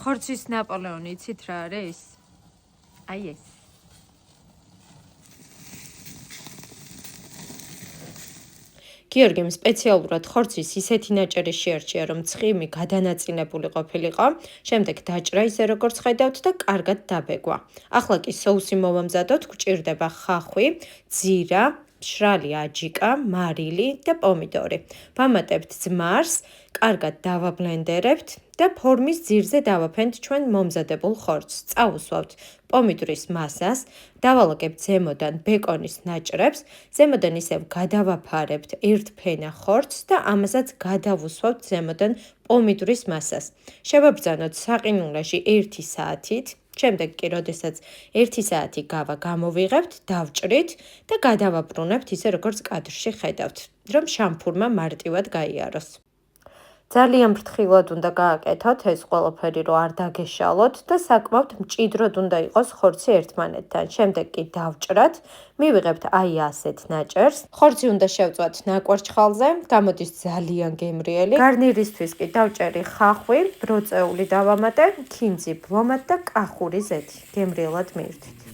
ხორცის ნაპოლეონი იცით რა არის? აი ეს. გიორგიმ სპეციალურად ხორცის ისეთი ნაჭერი შეარჩია, რომ ცხიმი გადანაწილებული ყოფილიყო, შემდეგ დაჭრა ისე როგორც ხედავთ და კარგად დაბეგვა. ახლა კი соуსი მოვამზადოთ, გვჭირდება ხახვი, ძირა, მშრალი აჯიკა, მარილი და პომიდორი. ვამატებთ ძმარს, კარგად დავაბლენდერებთ და ფორმის ძირზე დავაფენთ ჩვენ მომზადებულ ხორცს. წავუსვავთ პომიდორის მასას, დავალაგებთ ზემოდან ბეკონის ნაჭრებს, ზემოდან ისევ გადავაფარებთ ერთ ფენა ხორცს და ამასაც გადავუსვავთ ზემოდან პომიდორის მასას. შევაბრძანოთ საყინულაში 1 საათით, შემდეგ კი, როდესაც 1 საათი გავა გამოვიღებთ, დავჭრით და გადავაბრუნებთ ისე როგორც კადრში ხედავთ, რომ შამფურმა მარტივად გაიაროს. ძალიან ფრთხილად უნდა გააკეთოთ ეს ყველაფერი, რომ არ დაგეშალოთ და საკმაოდ მჭიდროდ უნდა იყოს ხორცი ერთმანეთთან. შემდეგ კი დავჭრათ, მივიღებთ აი ასეთ ნაჭერს. ხორცი უნდა შევწვათ ნაკვარჩხალზე, გამოდის ძალიან გემრიელი. გარნირისთვის კი დავჭერი ხახვი, ბროწეული დავამატე, ქინძი, ბლომად და კახური ზეთი. გემრიელად მივირთით.